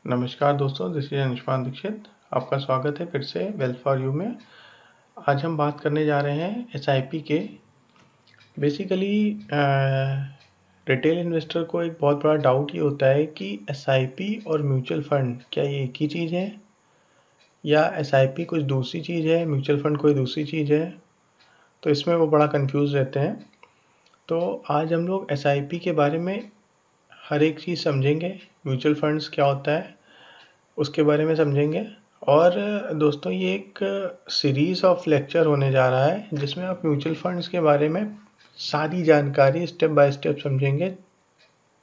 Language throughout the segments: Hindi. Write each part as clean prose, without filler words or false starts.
नमस्कार दोस्तों, दिस इज अंशुमान दीक्षित। आपका स्वागत है फिर से वेल्थ फॉर यू में। आज हम बात करने जा रहे हैं एसआईपी के। बेसिकली रिटेल इन्वेस्टर को एक बहुत बड़ा डाउट ये होता है कि एसआईपी और म्यूचुअल फंड क्या ये एक ही चीज़ है, या एसआईपी कुछ दूसरी चीज़ है, म्यूचुअल फंड कोई दूसरी चीज़ है। तो इसमें वो बड़ा कंफ्यूज रहते हैं। तो आज हम लोग एसआईपी के बारे में हर एक चीज़ समझेंगे। म्यूचुअल फंड्स क्या होता है उसके बारे में समझेंगे। और दोस्तों, ये एक सीरीज़ ऑफ लेक्चर होने जा रहा है जिसमें आप म्यूचुअल फंड्स के बारे में सारी जानकारी स्टेप बाय स्टेप समझेंगे,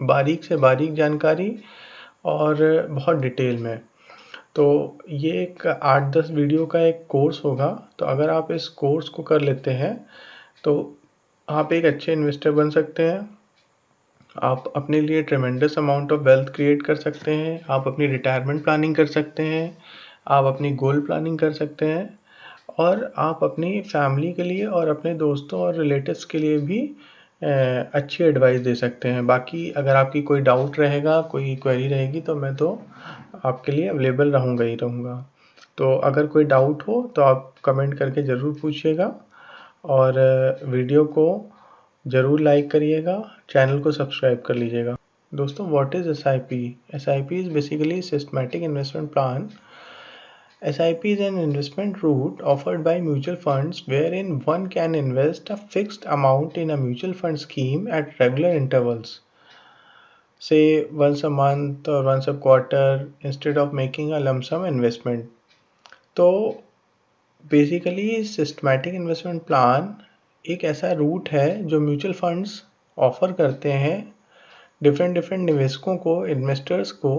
बारीक से बारीक जानकारी और बहुत डिटेल में। तो ये एक 8-10 वीडियो का एक कोर्स होगा। तो अगर आप इस कोर्स को कर लेते हैं तो आप एक अच्छे इन्वेस्टर बन सकते हैं। आप अपने लिए ट्रेमेंडस अमाउंट ऑफ वेल्थ क्रिएट कर सकते हैं। आप अपनी रिटायरमेंट प्लानिंग कर सकते हैं। आप अपनी गोल प्लानिंग कर सकते हैं। और आप अपनी फैमिली के लिए और अपने दोस्तों और रिलेटिव्स के लिए भी अच्छी एडवाइस दे सकते हैं। बाकी अगर आपकी कोई डाउट रहेगा, कोई क्वेरी रहेगी, तो मैं तो आपके लिए अवेलेबल रहूँगा ही रहूँगा। तो अगर कोई डाउट हो तो आप कमेंट करके ज़रूर पूछिएगा और वीडियो को ज़रूर लाइक करिएगा, चैनल को सब्सक्राइब कर लीजिएगा। दोस्तों, what is SIP? SIP is basically systematic investment plan. SIP is an investment route offered by mutual funds wherein one can invest a fixed amount in a mutual fund scheme at regular intervals, say once a month or once a quarter, instead of making a lump sum investment. तो बेसिकली सिस्टमैटिक इन्वेस्टमेंट प्लान एक ऐसा रूट है जो म्यूचुअल फंड्स ऑफर करते हैं डिफरेंट निवेशकों को, इन्वेस्टर्स को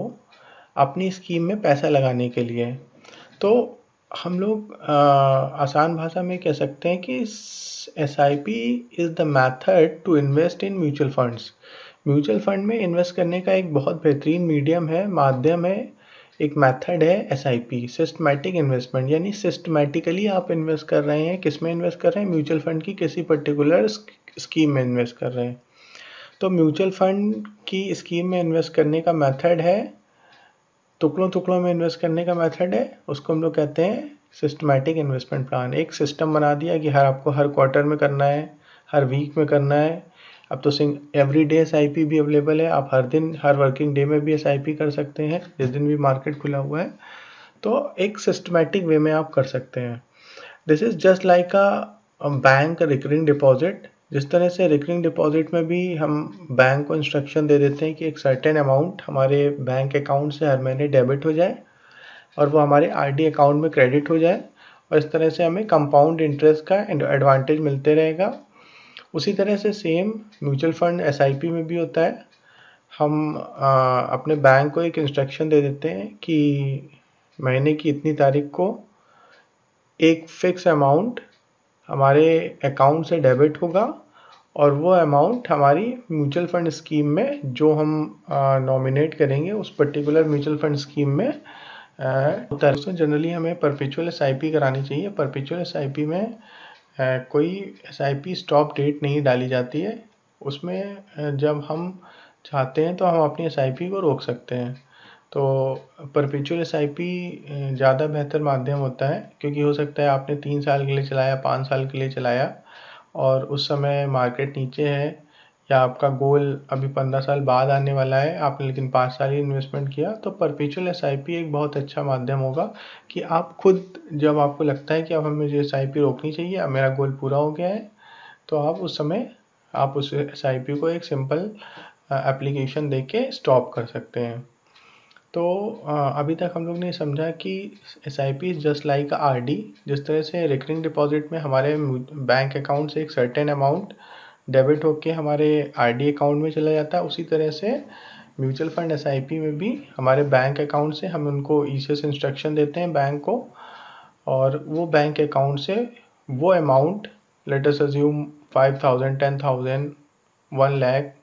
अपनी स्कीम में पैसा लगाने के लिए। तो हम लोग आसान भाषा में कह सकते हैं कि SIP is the method to invest in mutual funds. Mutual fund में इन्वेस्ट करने का एक बहुत बेहतरीन मीडियम है, माध्यम है, एक मेथड है SIP, सिस्टमैटिक इन्वेस्टमेंट। यानी सिस्टमैटिकली आप इन्वेस्ट कर रहे हैं। किस में इन्वेस्ट कर रहे हैं? म्यूचुअल फंड की किसी पर्टिकुलर स्कीम में इन्वेस्ट कर रहे हैं। तो म्यूचुअल फंड की स्कीम में इन्वेस्ट करने का मेथड है, टुकड़ों में इन्वेस्ट करने का मेथड है, उसको हम लोग कहते हैं सिस्टमैटिक इन्वेस्टमेंट प्लान। एक सिस्टम बना दिया कि आपको हर क्वार्टर में करना है, हर वीक में करना है। अब तो एवरी डे SIP भी अवेलेबल है। आप हर दिन, हर वर्किंग डे में भी SIP कर सकते हैं, जिस दिन भी मार्केट खुला हुआ है। तो एक सिस्टमैटिक वे में आप कर सकते हैं। This is just like a bank recurring deposit. जिस तरह से रिकरिंग डिपॉजिट में भी हम बैंक को इंस्ट्रक्शन दे देते हैं कि एक सर्टेन अमाउंट हमारे बैंक अकाउंट से हर महीने डेबिट हो जाए और वो हमारे RD अकाउंट में क्रेडिट हो जाए, और इस तरह से हमें कंपाउंड इंटरेस्ट का एडवांटेज मिलते रहेगा। उसी तरह से सेम म्यूचुअल फंड SIP में भी होता है। हम अपने बैंक को एक इंस्ट्रक्शन दे देते हैं कि महीने की इतनी तारीख को एक फिक्स अमाउंट हमारे अकाउंट से डेबिट होगा, और वो अमाउंट हमारी म्यूचुअल फंड स्कीम में जो हम नॉमिनेट करेंगे उस पर्टिकुलर म्यूचुअल फंड स्कीम में होता है। दोस्तों, जनरली हमें परपेचुअल SIP करानी चाहिए। परपेचुअल SIP में कोई SIP स्टॉप डेट नहीं डाली जाती है। उसमें जब हम चाहते हैं तो हम अपनी SIP को रोक सकते हैं। तो परपेचुअल SIP ज़्यादा बेहतर माध्यम होता है, क्योंकि हो सकता है आपने 3 साल के लिए चलाया, 5 साल के लिए चलाया, और उस समय मार्केट नीचे है, या आपका गोल अभी 15 साल बाद आने वाला है, आपने लेकिन 5 साल ही इन्वेस्टमेंट किया। तो परपेचुअल SIP एक बहुत अच्छा माध्यम होगा कि आप खुद, जब आपको लगता है कि अब हमें ये SIP रोकनी चाहिए, अब मेरा गोल पूरा हो गया है, तो आप उस समय आप उस SIP को एक सिंपल एप्लीकेशन दे के स्टॉप कर सकते हैं। तो अभी तक हम लोग ने समझा कि SIP is just like RD। जिस तरह से रिकरिंग डिपॉजिट में हमारे बैंक अकाउंट से एक सर्टेन अमाउंट डेबिट होके हमारे RD अकाउंट में चला जाता है, उसी तरह से म्यूचुअल फंड SIP में भी हमारे बैंक अकाउंट से हम उनको ECS इंस्ट्रक्शन देते हैं बैंक को, और वो बैंक अकाउंट से वो amount, let us assume 5,000, 10,000, 1 lakh,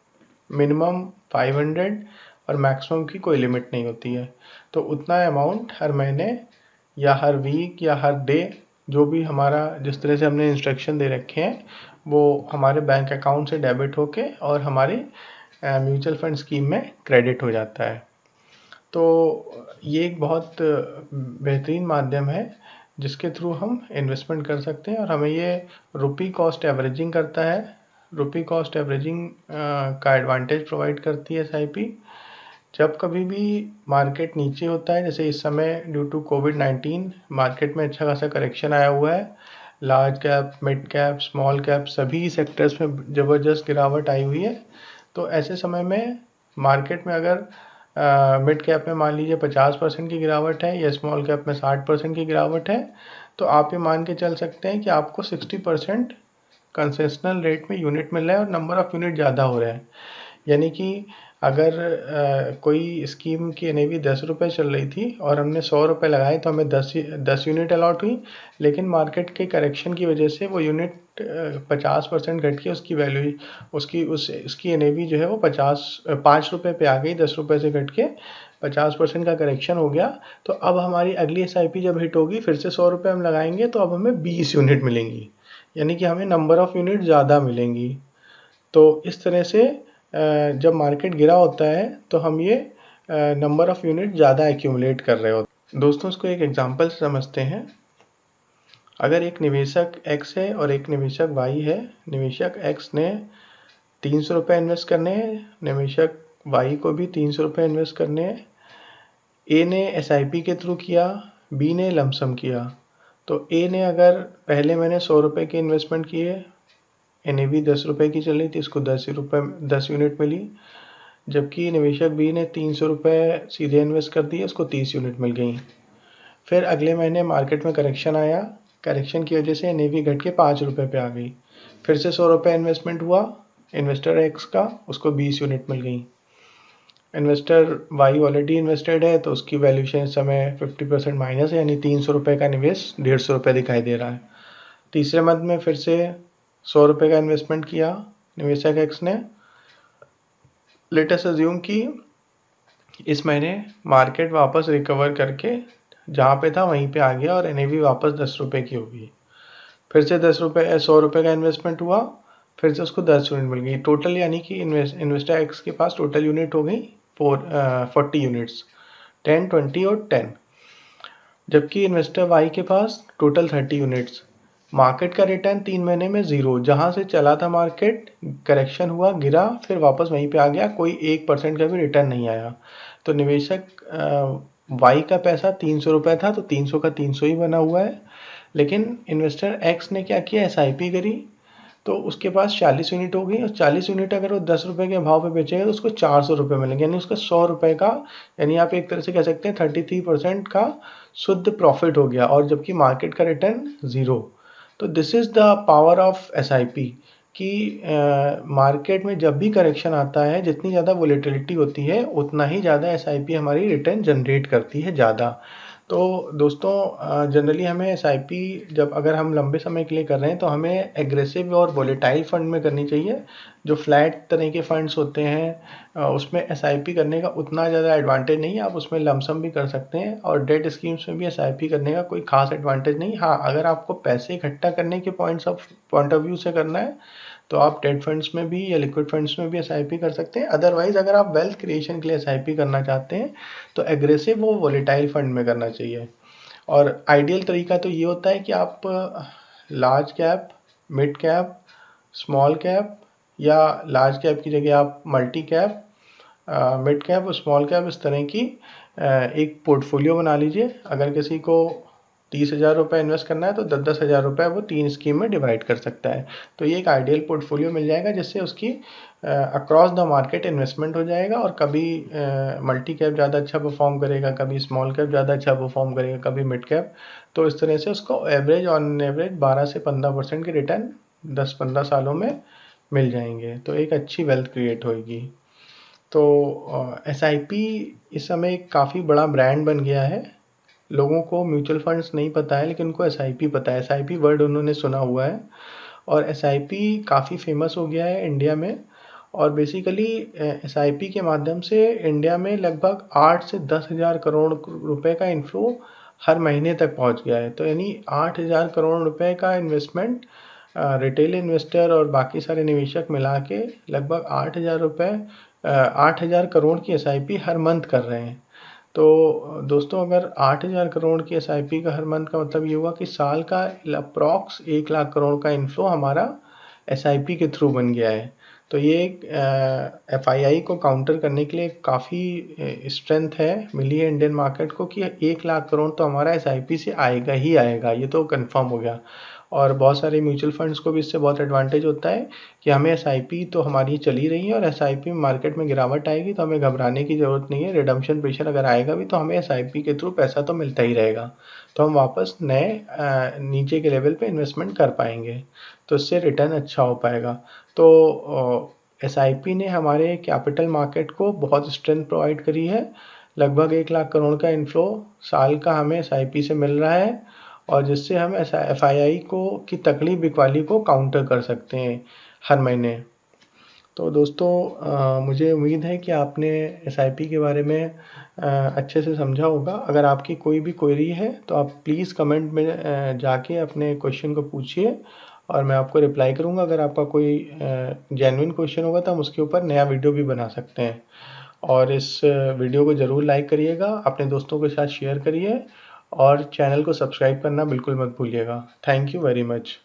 minimum 500 और मैक्सिमम की कोई लिमिट नहीं होती है। तो उतना अमाउंट हर महीने या हर वीक या हर डे, जो भी हमारा, जिस तरह से हमने इंस्ट्रक्शन दे रखे हैं, वो हमारे बैंक अकाउंट से डेबिट होके और हमारी म्यूचुअल फंड स्कीम में क्रेडिट हो जाता है। तो ये एक बहुत बेहतरीन माध्यम है जिसके थ्रू हम इन्वेस्टमेंट कर सकते हैं, और हमें ये रुपी कॉस्ट एवरेजिंग करता है। रुपी कॉस्ट एवरेजिंग का एडवांटेज प्रोवाइड करती है एसआईपी। जब कभी भी मार्केट नीचे होता है, जैसे इस समय ड्यू टू कोविड-19 मार्केट में अच्छा खासा करेक्शन आया हुआ है, large cap, mid cap, small cap सभी सेक्टर्स में ज़बरदस्त गिरावट आई हुई है। तो ऐसे समय में मार्केट में अगर मिड कैप में मान लीजिए 50% की गिरावट है या स्मॉल कैप में 60% की गिरावट है, तो आप ये मान के चल सकते हैं कि आपको 60% कंसेशनल रेट में यूनिट मिल रहा है और नंबर ऑफ यूनिट ज़्यादा हो रहा है। यानी कि अगर कोई स्कीम की एनएवी 10 रुपये चल रही थी और हमने 100 रुपये लगाए तो हमें 10 यूनिट अलॉट हुई, लेकिन मार्केट के करेक्शन की वजह से वो यूनिट 50% घट के उसकी वैल्यू उसकी एनएवी जो है वो 5 रुपये पे आ गई, 10 रुपये से घट के 50% का करेक्शन हो गया। तो अब हमारी अगली एसआईपी जब हिट होगी, फिर से 100 रुपये हम लगाएंगे तो अब हमें 20 यूनिट मिलेंगी, यानी कि हमें नंबर ऑफ यूनिट ज़्यादा मिलेंगी। तो इस तरह से जब मार्केट गिरा होता है तो हम ये नंबर ऑफ यूनिट ज़्यादा एक्यूमुलेट कर रहे होते हैं। दोस्तों, इसको एक एग्जांपल से समझते हैं। अगर एक निवेशक एक्स है और एक निवेशक वाई है, निवेशक एक्स ने 300 रुपये इन्वेस्ट करने हैं, निवेशक वाई को भी 300 रुपये इन्वेस्ट करने हैं। ए ने एसआईपी के थ्रू किया, बी ने लमसम किया। तो ए ने अगर पहले मैंने 100 रुपये के इन्वेस्टमेंट किए, एनएवी 10 रुपये की चल रही थी, इसको 10 यूनिट मिली। जबकि निवेशक बी ने 300 रुपये सीधे इन्वेस्ट कर दिए, उसको 30 यूनिट मिल गई। फिर अगले महीने मार्केट में करेक्शन आया, करेक्शन की वजह से एनएवी घट के 5 रुपये पे आ गई। फिर से 100 रुपये इन्वेस्टमेंट हुआ इन्वेस्टर एक्स का, उसको 20 यूनिट मिल गई। इन्वेस्टर वाई ऑलरेडी इन्वेस्टेड है तो उसकी वैल्यूशन इस समय 50% माइनस है, यानी 300 रुपये का निवेश 150 रुपये दिखाई दे रहा है। तीसरे मंथ में फिर से 100 रुपये का इन्वेस्टमेंट किया निवेशक एक्स ने। लेटेस्ट अज्यूम कि इस महीने मार्केट वापस रिकवर करके जहाँ पे था वहीं पे आ गया और एनएवी वापस 10 रुपये की होगी। फिर से 100 रुपये का इन्वेस्टमेंट हुआ, फिर से उसको 10 यूनिट मिल गई टोटल, यानी कि इन्वेस्टर एक्स के पास टोटल यूनिट हो गई 40 यूनिट्स, 10, 20 और 10। जबकि इन्वेस्टर वाई के पास टोटल 30 यूनिट्स। मार्केट का रिटर्न 3 महीने में 0, जहाँ से चला था मार्केट, करेक्शन हुआ, गिरा, फिर वापस वहीं पे आ गया, कोई 1% का भी रिटर्न नहीं आया। तो निवेशक वाई का पैसा 300 रुपये था तो 300 का 300 ही बना हुआ है। लेकिन इन्वेस्टर एक्स ने क्या किया, एसआईपी करी, तो उसके पास 40 यूनिट हो गई और 40 यूनिट अगर वो 10 रुपये के भाव पे बेचेगा तो उसको 400 रुपये मिलेंगे, यानी उसका 100 रुपये का, यानी आप एक तरह से कह सकते हैं 33% का शुद्ध प्रॉफिट हो गया, और जबकि मार्केट का रिटर्न 0। तो this is the power of SIP कि मार्केट में जब भी करेक्शन आता है, जितनी ज़्यादा वोलेटिलिटी होती है उतना ही ज़्यादा एसआईपी हमारी रिटर्न जनरेट करती है ज़्यादा। तो दोस्तों, जनरली हमें एसआईपी जब अगर हम लंबे समय के लिए कर रहे हैं तो हमें एग्रेसिव और वोलेटाइल फंड में करनी चाहिए। जो फ्लैट तरह के फंड्स होते हैं उसमें एसआईपी करने का उतना ज़्यादा एडवांटेज नहीं है, आप उसमें लमसम भी कर सकते हैं, और डेट स्कीम्स में भी एसआईपी करने का कोई खास एडवांटेज नहीं। हाँ, अगर आपको पैसे इकट्ठा करने के पॉइंट ऑफ व्यू से करना है तो आप डेट फंड्स में भी या लिक्विड फंड्स में भी एसआईपी कर सकते हैं। अदरवाइज अगर आप वेल्थ क्रिएशन के लिए एसआईपी करना चाहते हैं तो एग्रेसिव वो वोलेटाइल फंड में करना चाहिए। और आइडियल तरीका तो ये होता है कि आप large cap, mid cap, small cap, या लार्ज कैप की जगह आप मल्टी कैप, मिड कैप और स्मॉल कैप, इस तरह की एक पोर्टफोलियो बना लीजिए। अगर किसी को 30,000 रुपये इन्वेस्ट करना है तो 10-10 हज़ार रुपये वो 3 स्कीम में डिवाइड कर सकता है। तो ये एक आइडियल पोर्टफोलियो मिल जाएगा जिससे उसकी अक्रॉस द मार्केट इन्वेस्टमेंट हो जाएगा, और कभी मल्टी कैप ज़्यादा अच्छा परफॉर्म करेगा, कभी स्मॉल कैप ज़्यादा अच्छा परफॉर्म करेगा, कभी मिड कैप। तो इस तरह से उसको ऑन एवरेज 12 से 15% के रिटर्न 10-15 सालों में मिल जाएंगे, तो एक अच्छी वेल्थ क्रिएट होगी। तो एसआईपी इस समय काफ़ी बड़ा ब्रांड बन गया है। लोगों को म्यूचुअल फंड्स नहीं पता है, लेकिन उनको एसआईपी पता है, एसआईपी वर्ड उन्होंने सुना हुआ है, और एसआईपी काफ़ी फेमस हो गया है इंडिया में। और बेसिकली एसआईपी के माध्यम से इंडिया में लगभग 8 से 10 हज़ार करोड़ रुपए का इन्फ्लो हर महीने तक पहुंच गया है। तो यानी 8,000 करोड़ रुपए का इन्वेस्टमेंट रिटेल इन्वेस्टर और बाकी सारे निवेशक मिला के लगभग 8,000 करोड़ की एसआईपी हर मंथ कर रहे हैं। तो दोस्तों अगर 8,000 करोड़ की SIP का हर मंथ का मतलब ये हुआ कि साल का अप्रॉक्स 1 लाख करोड़ का इनफ्लो हमारा SIP के थ्रू बन गया है। तो ये FII को काउंटर करने के लिए काफ़ी स्ट्रेंथ है मिली है इंडियन मार्केट को कि 1 लाख करोड़ तो हमारा SIP से आएगा ही आएगा, ये तो कंफर्म हो गया। और बहुत सारे म्यूचुअल फंड्स को भी इससे बहुत एडवांटेज होता है कि हमें SIP तो हमारी चली रही है और SIP में मार्केट में गिरावट आएगी तो हमें घबराने की ज़रूरत नहीं है। रिडम्पशन प्रेशर अगर आएगा भी तो हमें SIP के थ्रू पैसा तो मिलता ही रहेगा, तो हम वापस नए नीचे के लेवल पे इन्वेस्टमेंट कर पाएंगे, तो इससे रिटर्न अच्छा हो पाएगा। तो SIP ने हमारे कैपिटल मार्केट को बहुत स्ट्रेंथ प्रोवाइड करी है। लगभग 1 लाख करोड़ का इनफ्लो साल का हमें SIP से मिल रहा है और जिससे हम FII की तकड़ी बिकवाली को काउंटर कर सकते हैं हर महीने। तो दोस्तों मुझे उम्मीद है कि आपने SIP के बारे में अच्छे से समझा होगा। अगर आपकी कोई भी क्वेरी है तो आप प्लीज़ कमेंट में जाके अपने क्वेश्चन को पूछिए और मैं आपको रिप्लाई करूँगा। अगर आपका कोई जेन्युइन क्वेश्चन होगा तो हम उसके ऊपर नया वीडियो भी बना सकते हैं। और इस वीडियो को ज़रूर लाइक करिएगा, अपने दोस्तों के साथ शेयर करिए और चैनल को सब्सक्राइब करना बिल्कुल मत भूलिएगा। Thank you very much.